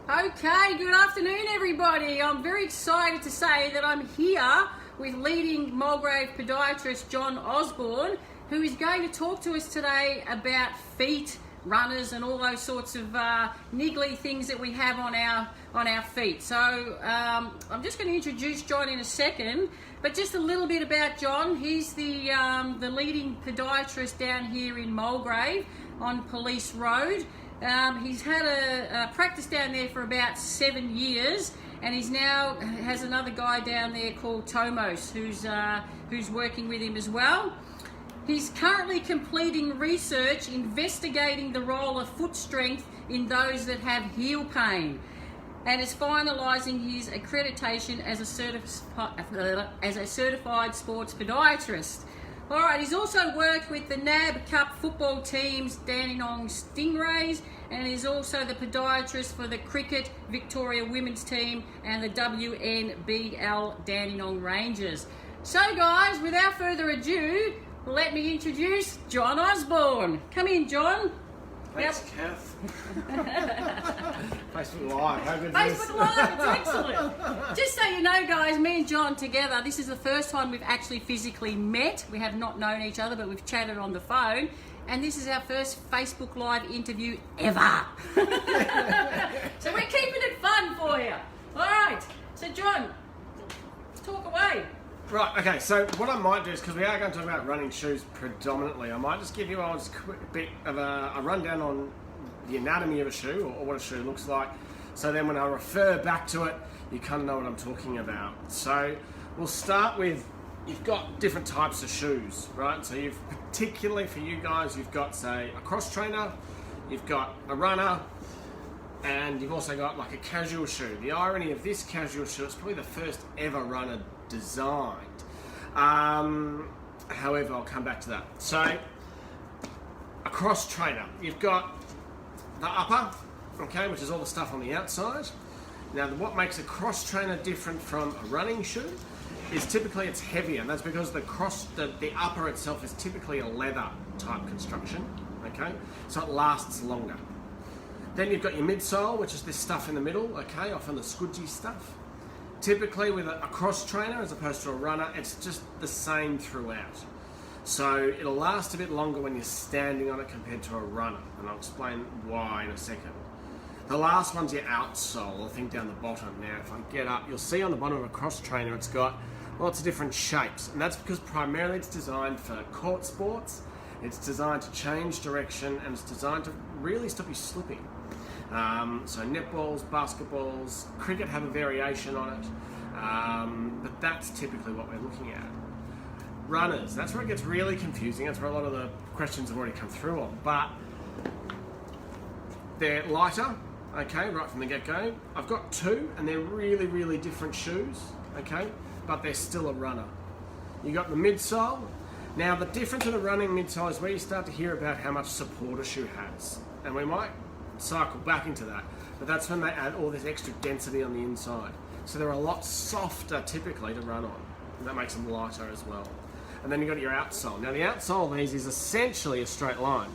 Okay, good afternoon everybody. I'm very excited to say that I'm here with leading Mulgrave podiatrist John Osborne, who is going to talk to us today about feet, runners and all those sorts of niggly things that we have on our feet. So I'm just going to introduce John in a second, but just a little bit about John. He's the leading podiatrist down here in Mulgrave on Police Road. He's had a practice down there for about 7 years, and he's now has another guy down there called Tomos who's working with him as well. He's currently completing research investigating the role of foot strength in those that have heel pain, and is finalising his accreditation as a certified sports podiatrist. Alright, he's also worked with the NAB Cup football teams, Dandenong Stingrays, and he's also the podiatrist for the Cricket Victoria women's team and the WNBL Dandenong Rangers. So guys, without further ado, let me introduce John Osborne. Come in, John. Thanks, Kath. Facebook Live. How good is this? Facebook Live, it's excellent. Just so you know, guys, me and John together, this is the first time we've actually physically met. We have not known each other, but we've chatted on the phone. And this is our first Facebook Live interview ever. So we're keeping it fun for you. All right. So, John, talk away. Right, okay, so what I might do is, because we are going to talk about running shoes predominantly, I might just give you a quick bit of a rundown on the anatomy of a shoe, or what a shoe looks like. So then when I refer back to it, you kind of know what I'm talking about. So we'll start with, you've got different types of shoes, right? So you've, particularly for you guys, you've got, say, a cross trainer, you've got a runner, and you've also got like a casual shoe. The irony of this casual shoe, it's probably the first ever runner designed. However, I'll come back to that. So, a cross trainer. You've got the upper, okay, which is all the stuff on the outside. Now, what makes a cross trainer different from a running shoe is typically it's heavier, and that's because the upper itself is typically a leather type construction, okay, so it lasts longer. Then you've got your midsole, which is this stuff in the middle, okay, often the squidgy stuff. Typically with a cross trainer as opposed to a runner, it's just the same throughout. So it'll last a bit longer when you're standing on it compared to a runner, and I'll explain why in a second. The last one's your outsole, the thing down the bottom. Now if I get up, you'll see on the bottom of a cross trainer it's got lots of different shapes, and that's because primarily it's designed for court sports. It's designed to change direction, and it's designed to really stop you slipping. So netballs, basketballs, cricket have a variation on it, but that's typically what we're looking at. Runners, that's where it gets really confusing. That's where a lot of the questions have already come through on, but they're lighter, okay, right from the get-go. I've got two, and they're really, really different shoes, okay, but they're still a runner. You got the midsole. Now, the difference with the running midsole is where you start to hear about how much support a shoe has, and we might cycle back into that, but that's when they add all this extra density on the inside. So they're a lot softer typically to run on, and that makes them lighter as well. And then you've got your outsole. Now the outsole of these is essentially a straight line.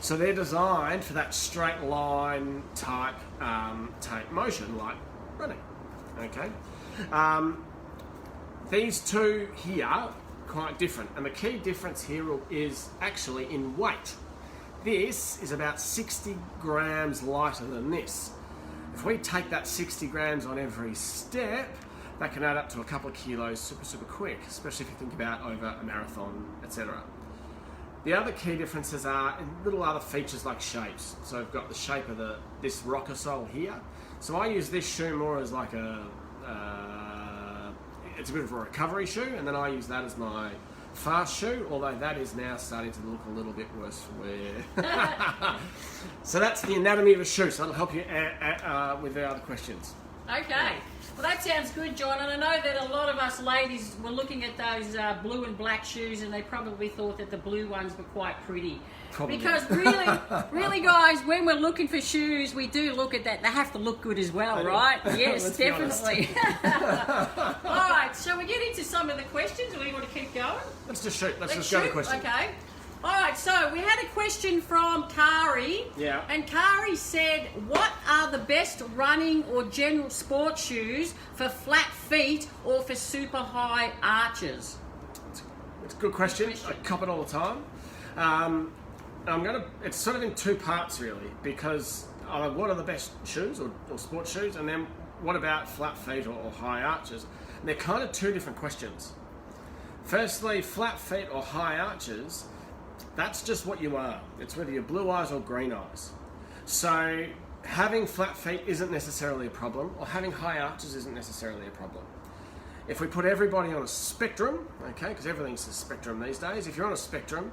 So they're designed for that straight line type motion like running, okay? These two here are quite different, and the key difference here is actually in weight. This is about 60 grams lighter than this. If we take that 60 grams on every step, that can add up to a couple of kilos super quick, especially if you think about over a marathon, etc. The other key differences are in little other features like shapes. So I've got the shape of this rocker sole here. So I use this shoe more as like it's a bit of a recovery shoe, and then I use that as my fast shoe, although that is now starting to look a little bit worse for wear. So that's the anatomy of a shoe, so that'll help you with the other questions. Okay, well that sounds good, John, and I know that a lot of us ladies were looking at those blue and black shoes, and they probably thought that the blue ones were quite pretty. Probably. Because really guys, when we're looking for shoes, we do look at that. They have to look good as well, right? Yes, definitely. Alright, shall we get into some of the questions, or do you want to keep going? Let's just shoot. Let's just go to the questions. Okay. All right, so we had a question from Kari. Yeah. And Kari said, what are the best running or general sports shoes for flat feet or for super high arches? It's a good question. I cop it all the time. It's sort of in two parts really, because what are the best shoes or sports shoes, and then what about flat feet or high arches? And they're kind of two different questions. Firstly, flat feet or high arches, that's just what you are. It's whether you're blue eyes or green eyes. So having flat feet isn't necessarily a problem, or having high arches isn't necessarily a problem. If we put everybody on a spectrum, okay, because everything's a spectrum these days, if you're on a spectrum,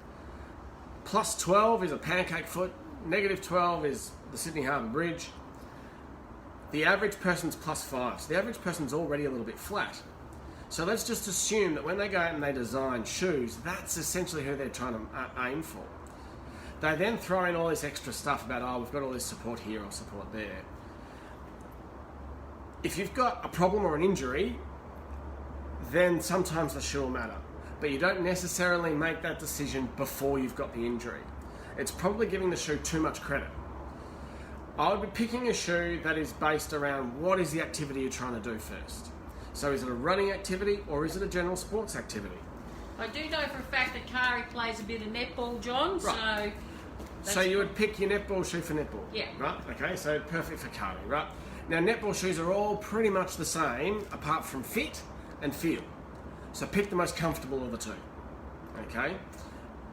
plus 12 is a pancake foot, negative 12 is the Sydney Harbour Bridge, the average person's plus 5. So the average person's already a little bit flat. So let's just assume that when they go out and they design shoes, that's essentially who they're trying to aim for. They then throw in all this extra stuff about, we've got all this support here or support there. If you've got a problem or an injury, then sometimes the shoe will matter. But you don't necessarily make that decision before you've got the injury. It's probably giving the shoe too much credit. I would be picking a shoe that is based around what is the activity you're trying to do first. So is it a running activity or is it a general sports activity? I do know for a fact that Kari plays a bit of netball, John, right. So you would pick your netball shoe for netball? Yeah. Right, okay, so perfect for Kari, right? Now netball shoes are all pretty much the same apart from fit and feel. So pick the most comfortable of the two, okay?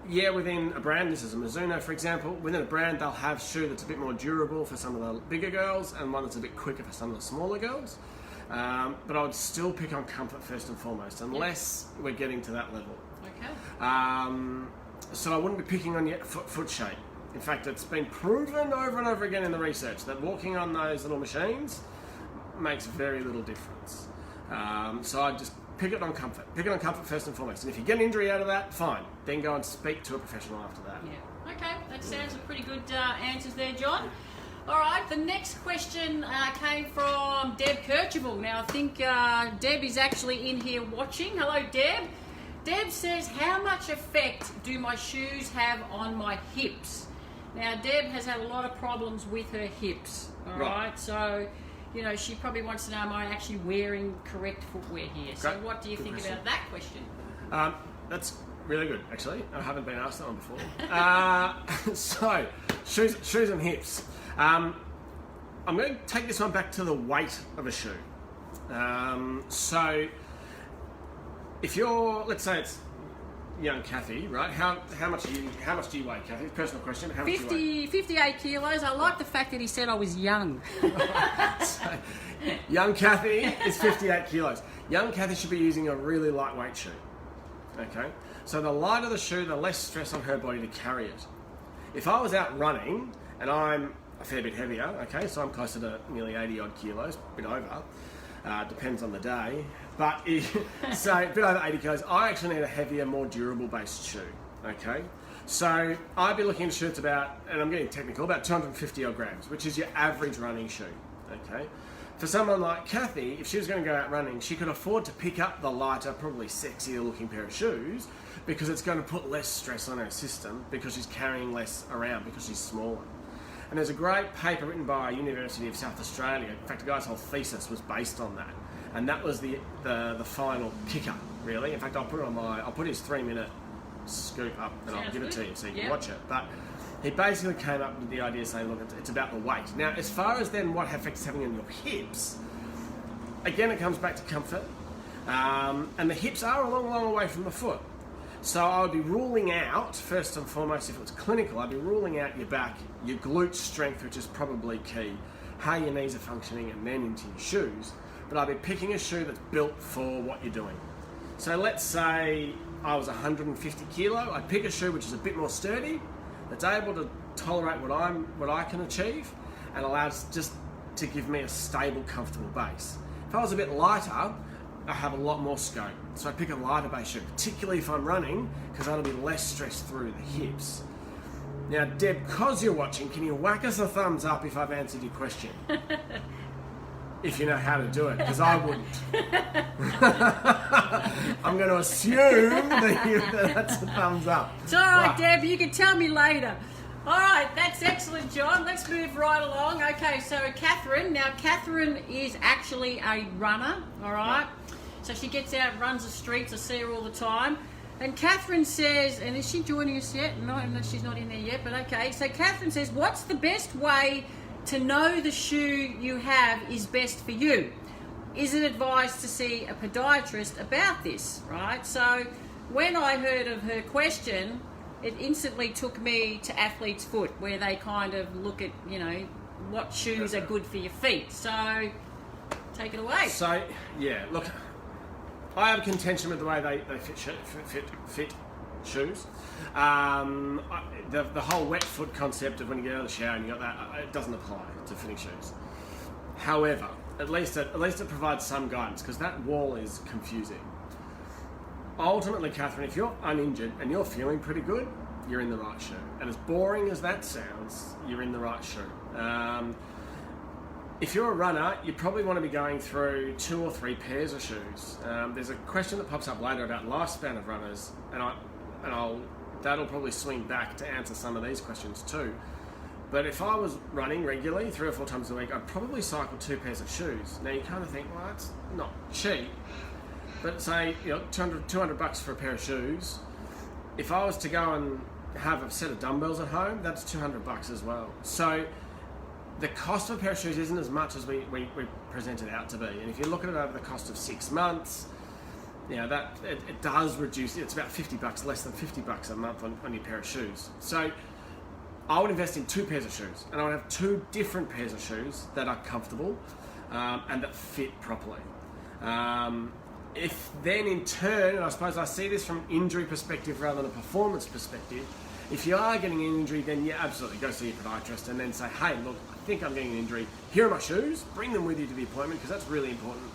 Yeah, within a brand, this is a Mizuno for example, within a brand they'll have a shoe that's a bit more durable for some of the bigger girls and one that's a bit quicker for some of the smaller girls. But I would still pick on comfort first and foremost, unless we're getting to that level. Okay. So I wouldn't be picking on your foot shape. In fact, it's been proven over and over again in the research that walking on those little machines makes very little difference. So I'd just pick it on comfort. Pick it on comfort first and foremost. And if you get an injury out of that, fine. Then go and speak to a professional after that. Yeah. Okay, that sounds like pretty good answers there, John. All right, the next question came from Deb Kirchable. Now, I think Deb is actually in here watching. Hello, Deb. Deb says, how much effect do my shoes have on my hips? Now, Deb has had a lot of problems with her hips, all right? So, you know, she probably wants to know, am I actually wearing correct footwear here? So what do you think about that question? That's really good, actually. I haven't been asked that one before. So, shoes and hips. I'm going to take this one back to the weight of a shoe. So, if you're, let's say it's young Kathy, right? How much do you weigh, Kathy? Personal question. How much do you weigh? 58 kilos. I like the fact that he said I was young. So, young Kathy is 58 kilos. Young Kathy should be using a really lightweight shoe. Okay? So the lighter the shoe, the less stress on her body to carry it. If I was out running and I'm a fair bit heavier, okay, so I'm closer to nearly 80 odd kilos, a bit over, depends on the day, but so a bit over 80 kilos, I actually need a heavier, more durable based shoe, okay? So I'd be looking at a shoe that's about, and I'm getting technical, about 250 odd grams, which is your average running shoe, okay? For someone like Kathy, if she was going to go out running, she could afford to pick up the lighter, probably sexier looking pair of shoes because it's going to put less stress on her system because she's carrying less around because she's smaller. And there's a great paper written by University of South Australia. In fact, the guy's whole thesis was based on that. And that was the final kicker, really. In fact, I'll put his 3-minute scoop up and I'll give it to you so you can watch it. But he basically came up with the idea saying, look, it's about the weight. Now, as far as then what effect it's having on your hips, again, it comes back to comfort. And the hips are a long, long away from the foot. So I would be ruling out, first and foremost, if it was clinical, I'd be ruling out your back, your glute strength, which is probably key, how your knees are functioning, and then into your shoes. But I'd be picking a shoe that's built for what you're doing. So let's say I was 150 kilo, I'd pick a shoe which is a bit more sturdy, that's able to tolerate what I can achieve, and allows just to give me a stable, comfortable base. If I was a bit lighter, I have a lot more scope. So I pick a lighter base shoe, particularly if I'm running, because that'll be less stress through the hips. Now, Deb, because you're watching, can you whack us a thumbs up if I've answered your question? if you know how to do it, because I wouldn't. I'm going to assume that that's a thumbs up. It's all right, Deb, you can tell me later. All right, that's excellent, John. Let's move right along. Okay, so Catherine. Now, Catherine is actually a runner, all right? So she gets out, runs the streets. I see her all the time. And Catherine says, and is she joining us yet? No, she's not in there yet, but okay. So Catherine says, what's the best way to know the shoe you have is best for you? Is it advised to see a podiatrist about this, right? So when I heard of her question, it instantly took me to Athlete's Foot, where they kind of look at, you know, what shoes are good for your feet. So take it away. So, yeah, look, I have contention with the way they fit shoes. The whole wet foot concept of when you get out of the shower and you got that, it doesn't apply to fitting shoes. However, at least it provides some guidance, because that wall is confusing. Ultimately, Catherine, if you're uninjured and you're feeling pretty good, you're in the right shoe. And as boring as that sounds, you're in the right shoe. If you're a runner, you probably want to be going through 2 or 3 pairs of shoes. There's a question that pops up later about lifespan of runners, and that'll probably swing back to answer some of these questions too. But if I was running regularly 3 or 4 times a week, I'd probably cycle 2 pairs of shoes. Now you kind of think, well, that's not cheap. But say, you know, $200 for a pair of shoes. If I was to go and have a set of dumbbells at home, that's $200 as well. So the cost of a pair of shoes isn't as much as we present it out to be. And if you look at it over the cost of 6 months, you know, that it does reduce. It's about $50, less than $50 a month on your pair of shoes. So I would invest in 2 pairs of shoes, and I would have 2 different pairs of shoes that are comfortable and that fit properly. If then in turn, and I suppose I see this from injury perspective rather than a performance perspective, if you are getting an injury, then yeah, absolutely go see your podiatrist and then say, hey, look, I think I'm getting an injury. Here are my shoes. Bring them with you to the appointment, because that's really important.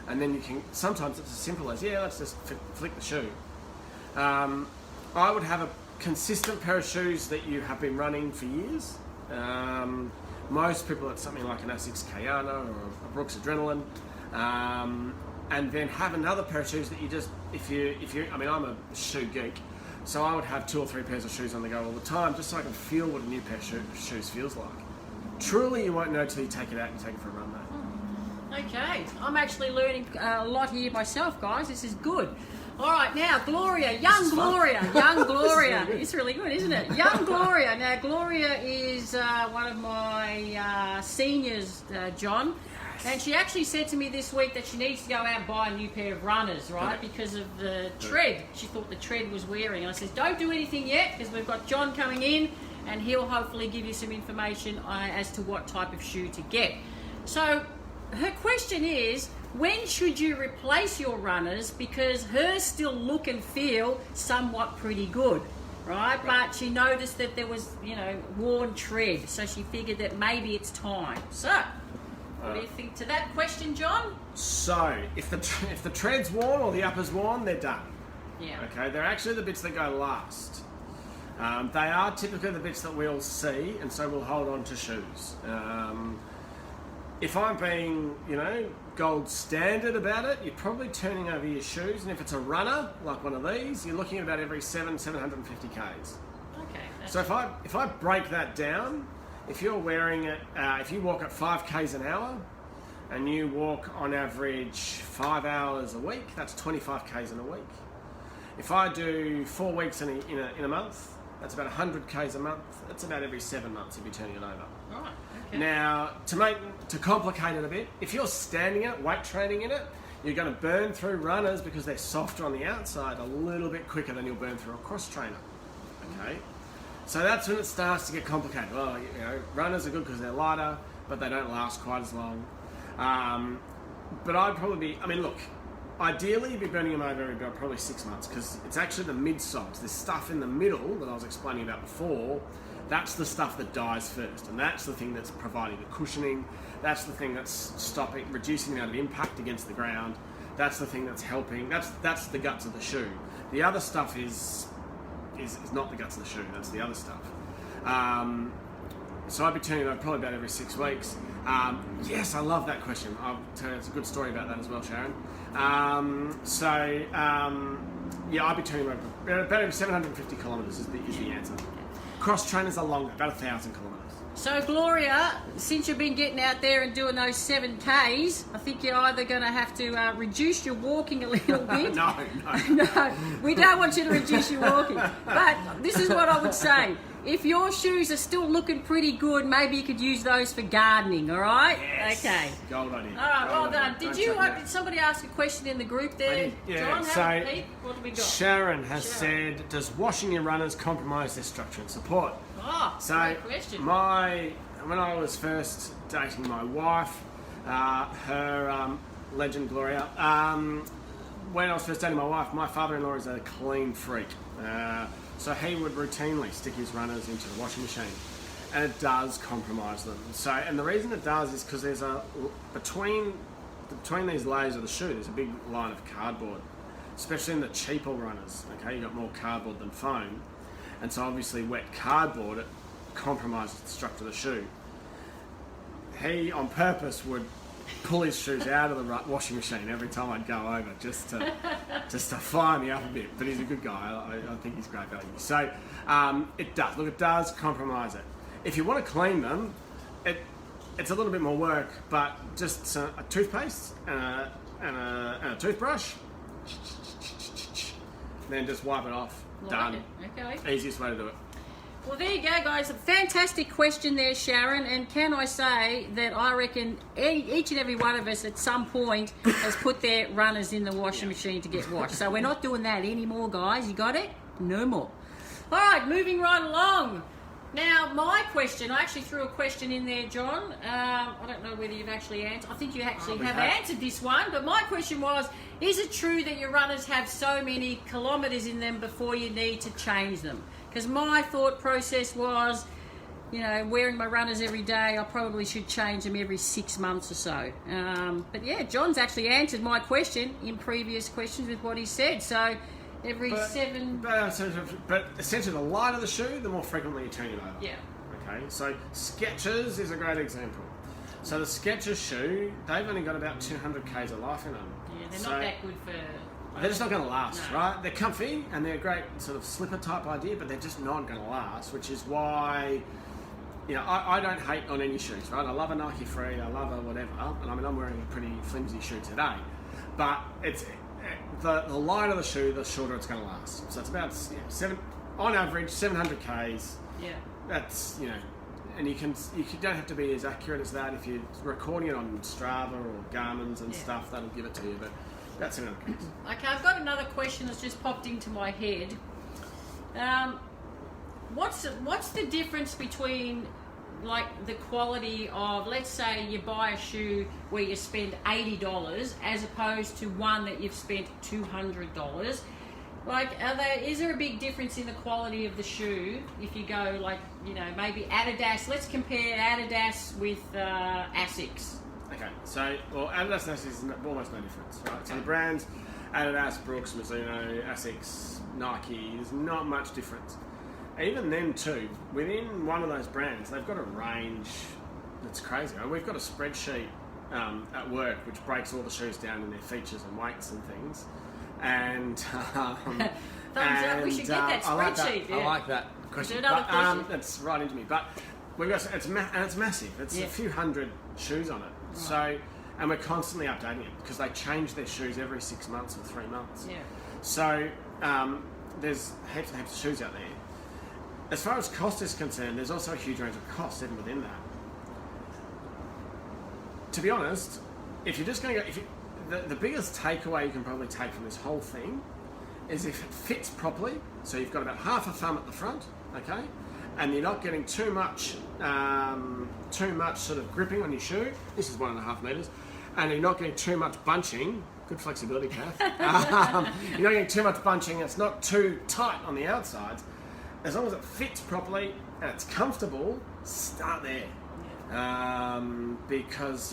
And then you can, sometimes it's as simple as, yeah, let's just flick the shoe. I would have a consistent pair of shoes that you have been running for years. Most people, it's something like an Asics Kayano or a Brooks Adrenaline. And then have another pair of shoes that you just, if you, I mean, I'm a shoe geek, so I would have 2 or 3 pairs of shoes on the go all the time, just so I can feel what a new pair of shoes feels like. Truly, you won't know till you take it out and take it for a run, though. Okay, I'm actually learning a lot here myself, guys. This is good. All right, now Gloria, young Gloria. It's really good, isn't it? Young Gloria. Now Gloria is one of my seniors, John. And she actually said to me this week that she needs to go out and buy a new pair of runners, right? Because of the tread. She thought the tread was wearing. And I said, don't do anything yet, because we've got John coming in, and he'll hopefully give you some information as to what type of shoe to get. So her question is, when should you replace your runners? Because hers still look and feel somewhat pretty good, right? But she noticed that there was, you know, worn tread. So she figured that maybe it's time. So what do you think to that question, John? So, if the tread's worn or the upper's worn, they're done. Yeah. Okay, they're actually the bits that go last. They are typically the bits that we'll see, and so we'll hold on to shoes. If I'm being, you know, gold standard about it, you're probably turning over your shoes, and if it's a runner, like one of these, you're looking at about every 750 Ks. Okay. So if I break that down, if you're wearing it, if you walk at 5 Ks an hour, and you walk on average 5 hours a week, that's 25 Ks in a week. If I do 4 weeks in a month, that's about 100 Ks a month. That's about every 7 months if you're turning it over. Right. Okay. Now, to complicate it a bit, if you're standing it, weight training in it, you're going to burn through runners because they're softer on the outside a little bit quicker than you'll burn through a cross trainer. Okay. So that's when it starts to get complicated. Well, you know, runners are good because they're lighter, but they don't last quite as long. But I'd probably be, I mean, look, ideally you'd be burning them over about probably 6 months, because it's actually the mid-soles, this stuff in the middle that I was explaining about before, that's the stuff that dies first, and that's the thing that's providing the cushioning, that's the thing that's reducing the amount of impact against the ground, that's the thing that's helping, that's the guts of the shoe. The other stuff is not the guts of the shoe, that's the other stuff. So I'd be turning it over probably about every 6 weeks. Yes, I love that question. I'll tell you, it's a good story about that as well, Sharon. Yeah, I'd be turning them over about every 750 kilometres is the answer. Cross trainers are longer, about 1,000 kilometres. So Gloria, since you've been getting out there and doing those 7Ks, I think you're either going to have to reduce your walking a little bit. No. No, we don't want you to reduce your walking. But this is what I would say. If your shoes are still looking pretty good, maybe you could use those for gardening, all right? Yes. Okay. Gold idea. All right, well Gold done. idea. Did somebody ask a question in the group there? Yeah, John, Pete, what do we got? Sharon has said, does washing your runners compromise their structure and support? Oh, great question. When I was first dating my wife, her legend Gloria, when I was first dating my wife, my father-in-law is a clean freak. So he would routinely stick his runners into the washing machine, and it does compromise them. So, and the reason it does is because there's between these layers of the shoe, there's a big line of cardboard, especially in the cheaper runners. Okay, you got more cardboard than foam, and so obviously wet cardboard it compromises the structure of the shoe. He, on purpose, would pull his shoes out of the washing machine every time I'd go over, just to fire me up a bit. But he's a good guy. I think he's great value. So it does. Look, it does compromise it. If you want to clean them, it's a little bit more work, but just a toothpaste and a toothbrush, then just wipe it off. Done. Okay. Easiest way to do it. Well, there you go, guys. A fantastic question there, Sharon. And can I say that I reckon each and every one of us at some point has put their runners in the washing machine to get washed. So we're not doing that anymore, guys. You got it? No more. All right, moving right along. Now, my question, I actually threw a question in there, John. I don't know whether you've actually answered. I think you actually have answered this one. But my question was, is it true that your runners have so many kilometres in them before you need to change them? Because my thought process was, wearing my runners every day, I probably should change them every 6 months or so. But yeah, John's actually answered my question in previous questions with what he said. So every seven... But essentially, the lighter the shoe, the more frequently you turn it over. Yeah. Okay, so Skechers is a great example. So the Skechers shoe, they've only got about 200 k's of life in them. Yeah, they're not that good for... They're just not going to last, No. right? They're comfy and they're a great sort of slipper type idea, but they're just not going to last, which is why, I don't hate on any shoes, right? I love a Nike Free, I love a whatever, and I mean, I'm wearing a pretty flimsy shoe today, but it's the lighter the shoe, the shorter it's going to last. So it's about on average 700 k's. Yeah. That's and you don't have to be as accurate as that. If you're recording it on Strava or Garmin's and stuff, that'll give it to you. But that's 700 k's. Okay, I've got another question that's just popped into my head. What's the difference between like the quality of, let's say you buy a shoe where you spend $80 as opposed to one that you've spent $200? Like, is there a big difference in the quality of the shoe if you go maybe Adidas? Let's compare Adidas with Asics. Okay, so Adidas and Asics is almost no difference, right? Okay. So the brands Adidas, Brooks, Mizuno, Asics, Nike, there's not much difference. Even then too, within one of those brands, they've got a range that's crazy. We've got a spreadsheet at work which breaks all the shoes down in their features and weights and things. And thumbs up, we should get that spreadsheet. I like that question. That's right into me. But we've got it's massive. It's a few hundred shoes on it. Right. So, and we're constantly updating it because they change their shoes every 6 months or 3 months. Yeah. So there's heaps and heaps of shoes out there. As far as cost is concerned, there's also a huge range of costs even within that. To be honest, if you're just going to go, the biggest takeaway you can probably take from this whole thing is if it fits properly. So you've got about half a thumb at the front, okay, and you're not getting too much sort of gripping on your shoe. This is 1.5 meters, and you're not getting too much bunching. Good flexibility, Kath. You're not getting too much bunching. It's not too tight on the outsides. As long as it fits properly and it's comfortable, start there. Because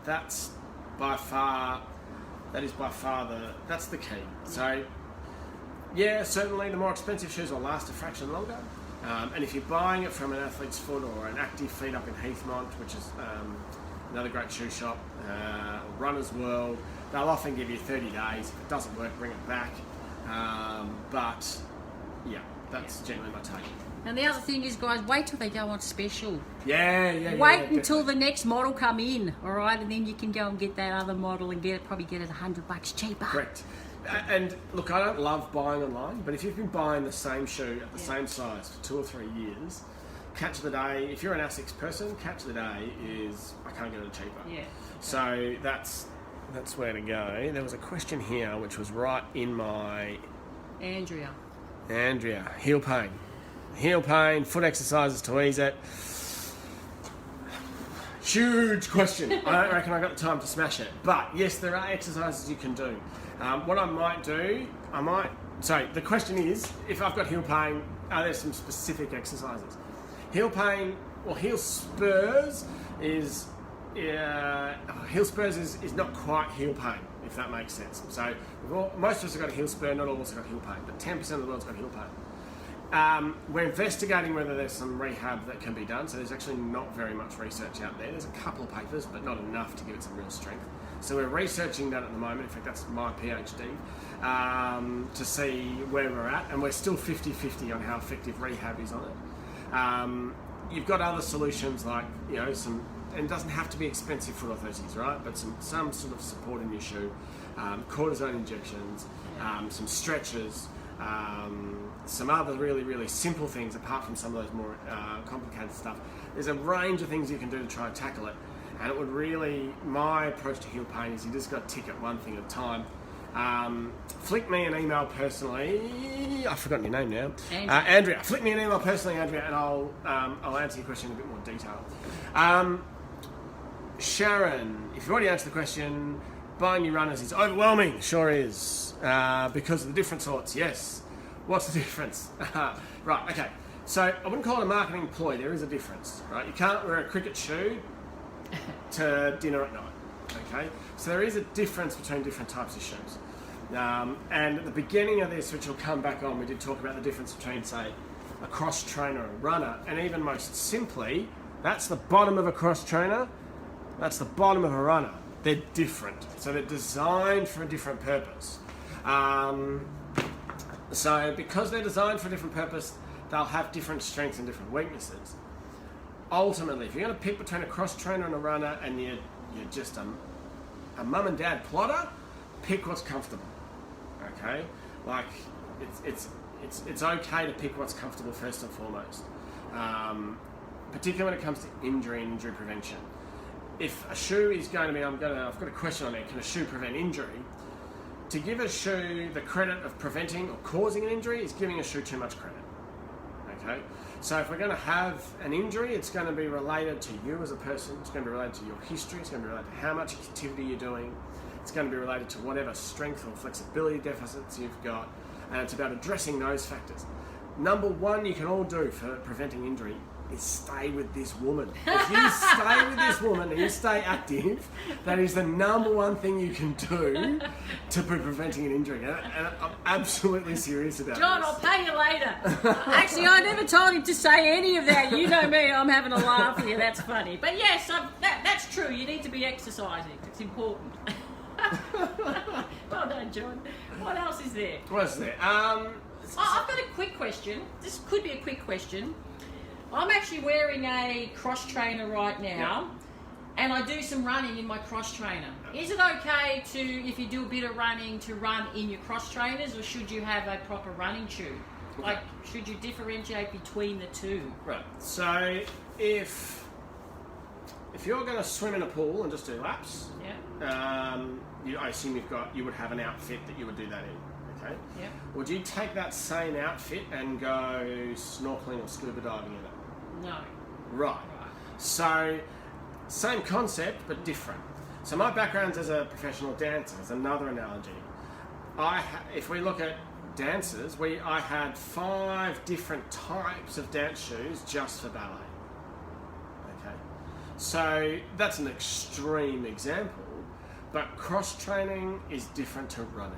that's by far the key. So yeah, certainly the more expensive shoes will last a fraction longer, And if you're buying it from an Athlete's Foot or an Active Feet up in Heathmont, which is another great shoe shop, or Runner's World, they'll often give you 30 days. If it doesn't work, bring it back. But yeah, that's generally my take. And the other thing is, guys, wait till they go on special. Yeah. Wait until the next model come in, all right, and then you can go and get that other model and probably get it $100 cheaper. Correct. And look, I don't love buying online, but if you've been buying the same shoe at the same size for 2 or 3 years, catch of the day, if you're an ASICS person, catch of the day is I can't get it cheaper. Yeah. So that's where to go. There was a question here which was right in my... Andrea, heel pain, foot exercises to ease it. Huge question. I don't reckon I got the time to smash it. But yes, there are exercises you can do. What I might do, so the question is, if I've got heel pain, are there some specific exercises? Heel pain, or heel spurs is not quite heel pain, if that makes sense. So most of us have got a heel spur, not all of us have got heel pain, but 10% of the world's got heel pain. We're investigating whether there's some rehab that can be done, so there's actually not very much research out there. There's a couple of papers, but not enough to give it some real strength. So we're researching that at the moment. In fact, that's my PhD, to see where we're at, and we're still 50-50 on how effective rehab is on it. You've got other solutions like, some, and it doesn't have to be expensive foot orthoses, right? But some sort of support in your shoe, cortisone injections, some stretches, some other really, really simple things apart from some of those more complicated stuff. There's a range of things you can do to try and tackle it. And it would really, my approach to heel pain is you just got to tick it one thing at a time. Flick me an email personally. I've forgotten your name now. Andrea. Flick me an email personally, Andrea, and I'll answer your question in a bit more detail. Sharon, if you've already answered the question, buying new runners is overwhelming. Sure is. Because of the different sorts. Yes. What's the difference? Right, okay. So I wouldn't call it a marketing ploy. There is a difference, right? You can't wear a cricket shoe to dinner at night, okay? So there is a difference between different types of shoes. And at the beginning of this, which will come back on, we did talk about the difference between, say, a cross trainer and a runner, and even most simply, that's the bottom of a cross trainer, that's the bottom of a runner. They're different, so they're designed for a different purpose. So because they're designed for a different purpose, they'll have different strengths and different weaknesses. Ultimately, if you're going to pick between a cross trainer and a runner, and you're just a mum and dad plotter, pick what's comfortable. Okay, like it's okay to pick what's comfortable first and foremost, particularly when it comes to injury and injury prevention. If a shoe is going to be, I've got a question on there. Can a shoe prevent injury? To give a shoe the credit of preventing or causing an injury is giving a shoe too much credit. Okay, so if we're going to have an injury, it's going to be related to you as a person, it's going to be related to your history, it's going to be related to how much activity you're doing, it's going to be related to whatever strength or flexibility deficits you've got, and it's about addressing those factors. Number one you can all do for preventing injury is stay with this woman. If you stay with this woman and you stay active, that is the number one thing you can do to be preventing an injury. And I'm absolutely serious about John, this. I'll pay you later. Actually, I never told him to say any of that. You know me, I'm having a laugh here. That's funny. But yes, that's true. You need to be exercising. It's important. Well done, John. What else is there? What's there? I've got a quick question. This could be a quick question. I'm actually wearing a cross trainer right now, and I do some running in my cross trainer. Is it okay to, if you do a bit of running, to run in your cross trainers, or should you have a proper running shoe? Okay. Like, should you differentiate between the two? Right. So if you're going to swim in a pool and just do laps, I assume you would have an outfit that you would do that in. Okay. Yeah. Would you take that same outfit and go snorkeling or scuba diving in it? No. Right. So, same concept, but different. So my background's as a professional dancer, is another analogy. If we look at dancers, I had 5 different types of dance shoes just for ballet. Okay. So that's an extreme example, but cross-training is different to running.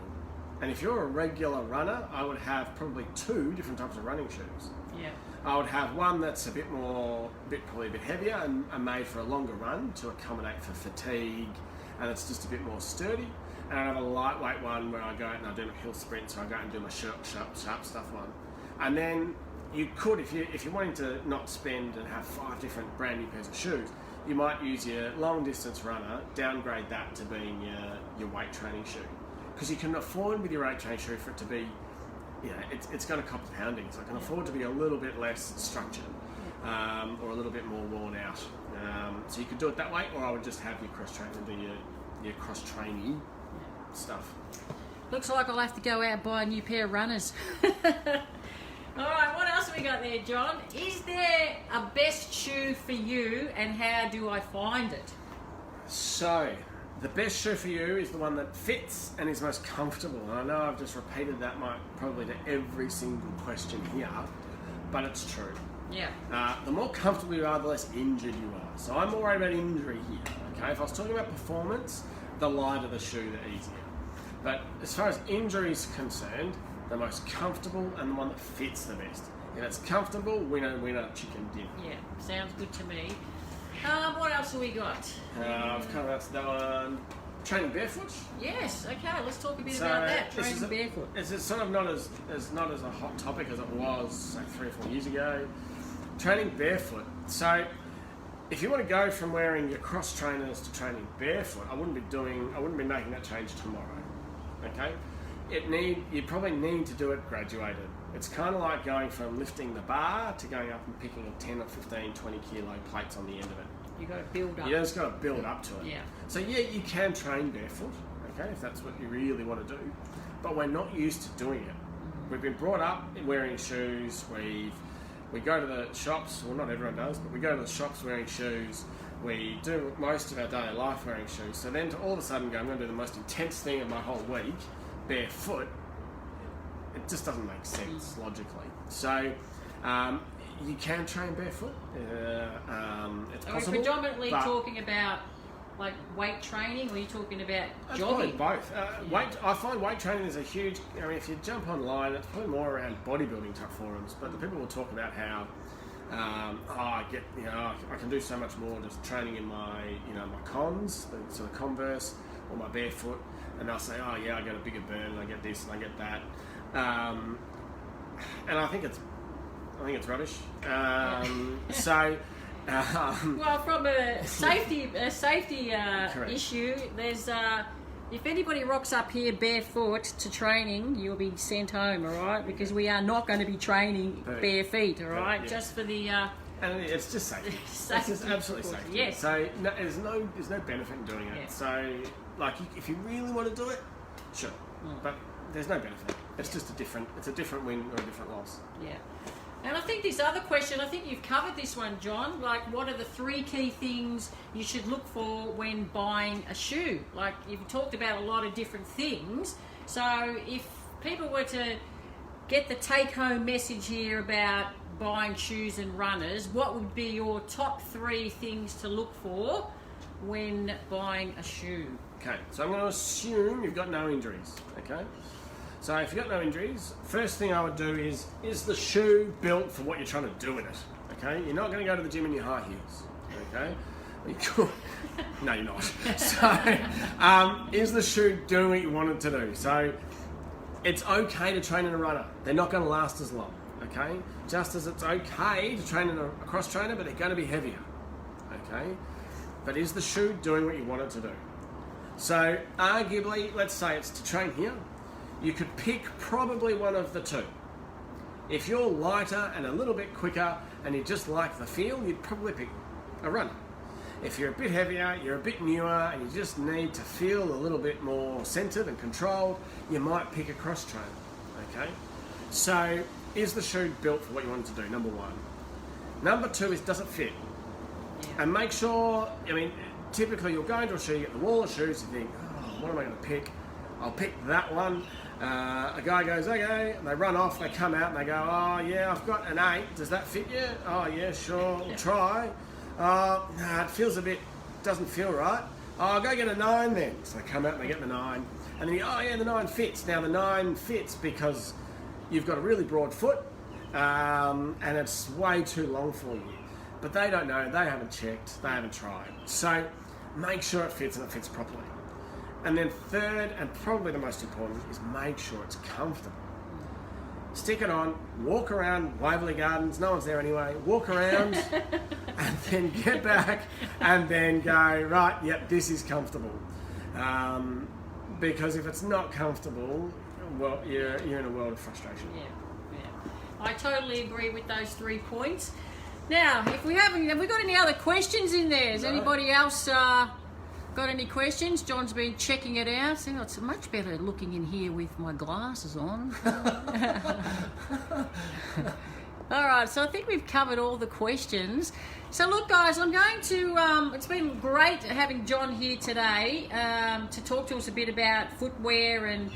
And if you're a regular runner, I would have probably 2 different types of running shoes. Yeah. I would have one that's probably a bit heavier and made for a longer run to accommodate for fatigue, and it's just a bit more sturdy. And I have a lightweight one where I go out and I do my hill sprint, so I go out and do my sharp stuff one. And then you could, if you're wanting to not spend and have 5 different brand new pairs of shoes, you might use your long distance runner, downgrade that to being your weight training shoe, because you can afford with your weight training shoe for it to be, it's going to cop pounding, so I can afford to be a little bit less structured or a little bit more worn out. So you could do it that way, or I would just have your cross trainer do your cross trainee stuff. Looks like I'll have to go out and buy a new pair of runners. All right, what else have we got there, John? Is there a best shoe for you, and how do I find it? So, the best shoe for you is the one that fits and is most comfortable. And I know I've just repeated that probably to every single question here, but it's true. Yeah. The more comfortable you are, the less injured you are. So I'm more worried about injury here. Okay, if I was talking about performance, the lighter the shoe, the easier. But as far as injury is concerned, the most comfortable and the one that fits the best. If it's comfortable, winner, chicken dinner. Yeah, sounds good to me. What else have we got? I've covered that one. Training barefoot. Yes. Okay. Let's talk a bit about that. Training barefoot. It's sort of not as a hot topic as it was, say, 3 or 4 years ago. Training barefoot. So, if you want to go from wearing your cross trainers to training barefoot, I wouldn't be making that change tomorrow. Okay. You probably need to do it graduated. It's kind of like going from lifting the bar to going up and picking up 10 or 15, 20 kilo plates on the end of it. You've got to build up. You just got to build up to it. Yeah. So you can train barefoot, okay, if that's what you really want to do. But we're not used to doing it. We've been brought up wearing shoes. We go to the shops, well, not everyone does, but we go to the shops wearing shoes. We do most of our daily life wearing shoes. So then to all of a sudden go, I'm going to do the most intense thing of my whole week, barefoot, it just doesn't make sense logically. So you can train barefoot. It's possible. Are we predominantly talking about like weight training, or are you talking about jogging? Both. I find weight training is a huge. I mean, if you jump online, it's probably more around bodybuilding type forums. But the people will talk about how I can do so much more just training in my my cons, so the Converse or my barefoot, and they'll say, oh yeah, I get a bigger burn, and I get this, and I get that, and I think it's rubbish. So. Well, from a safety issue, there's if anybody rocks up here barefoot to training, you'll be sent home, all right? Because we are not going to be training bare feet, all right? Yeah. Just for the and it's just safety. It's just absolutely safety. Yes. So there's no benefit in doing it. Yeah. So like if you really want to do it, sure, but there's no benefit. It's just a different win or a different loss. Yeah. And I think this other question, I think you've covered this one, John. Like, what are the 3 key things you should look for when buying a shoe? Like, you've talked about a lot of different things. So, if people were to get the take-home message here about buying shoes and runners, what would be your top 3 things to look for when buying a shoe? Okay, so I'm going to assume you've got no injuries, okay? So if you've got no injuries, first thing I would do is the shoe built for what you're trying to do in it? Okay, you're not going to go to the gym in your high heels. Okay, no, you're not. So is the shoe doing what you want it to do? So it's okay to train in a runner. They're not going to last as long. Okay, just as it's okay to train in a cross trainer, but they're going to be heavier. Okay, but is the shoe doing what you want it to do? So arguably, let's say it's to train here. You could pick probably one of the 2. If you're lighter and a little bit quicker and you just like the feel, you'd probably pick a runner. If you're a bit heavier, you're a bit newer, and you just need to feel a little bit more centered and controlled, you might pick a cross trainer. Okay? So, is the shoe built for what you want it to do? Number 1. Number 2 is, does it fit? Yeah. And make sure, typically you'll go into a shoe, you get the wall of shoes, you think, oh, what am I going to pick? I'll pick that one. A guy goes, okay, and they run off, they come out and they go, oh yeah, I've got an 8, does that fit you? Oh yeah, sure, we'll try. It feels doesn't feel right. Oh, I'll go get a 9 then. So they come out and they get the 9. And then the 9 fits. Now the 9 fits because you've got a really broad foot and it's way too long for you. But they don't know, they haven't checked, they haven't tried. So make sure it fits and it fits properly. And then third, and probably the most important, is make sure it's comfortable. Stick it on, walk around Waverley Gardens, no one's there anyway, walk around and then get back and then go, right, yep, this is comfortable. Because if it's not comfortable, well, you're in a world of frustration. Yeah. I totally agree with those 3 points. Now, have we got any other questions in there? Has anybody else got any questions? John's been checking it out. See, it's much better looking in here with my glasses on. All right, so I think we've covered all the questions. So look, guys, I'm going to, it's been great having John here today to talk to us a bit about footwear and,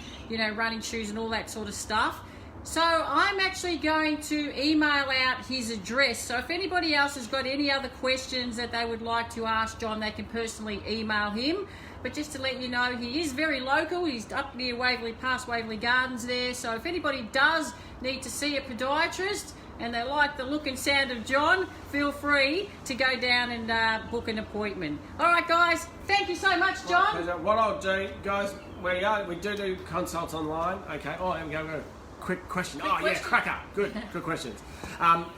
running shoes and all that sort of stuff. So I'm actually going to email out his address. So if anybody else has got any other questions that they would like to ask John, they can personally email him. But just to let you know, he is very local. He's up near Waverley, past Waverley Gardens there. So if anybody does need to see a podiatrist and they like the look and sound of John, feel free to go down and book an appointment. All right, guys. Thank you so much, John. What I'll do, guys, we do consults online. Okay. Oh, there we go. Quick question. Yeah, cracker. Good questions.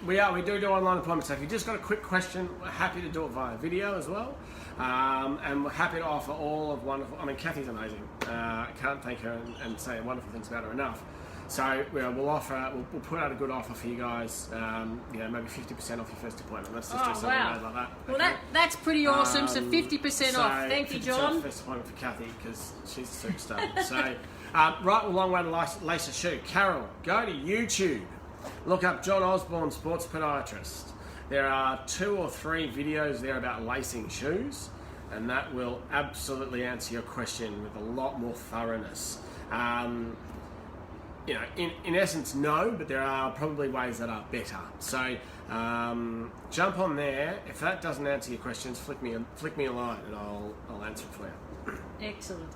We do online appointments. So if you just got a quick question, we're happy to do it via video as well. And we're happy to offer all of wonderful. I mean, Kathy's amazing. I can't thank her and say wonderful things about her enough. So we'll put out a good offer for you guys. Maybe 50% off your first appointment. Let's just do something like that. Well, okay. That's pretty awesome. So 50% off. Thank you, John. Off first appointment for Kathy because she's a superstar. So. Right, a long way to lace a shoe. Carol, go to YouTube. Look up John Osborne, Sports Podiatrist. There are 2 or 3 videos there about lacing shoes, and that will absolutely answer your question with a lot more thoroughness. In essence, no, but there are probably ways that are better. So jump on there. If that doesn't answer your questions, flick me a line, and I'll answer it for you. Excellent.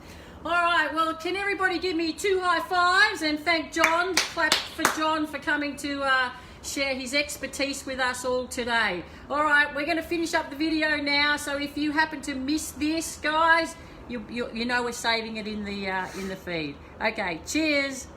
All right, well, can everybody give me 2 high fives and thank John, clap for John for coming to share his expertise with us all today. All right, we're going to finish up the video now, so if you happen to miss this, guys, you know we're saving it in the feed. Okay, cheers.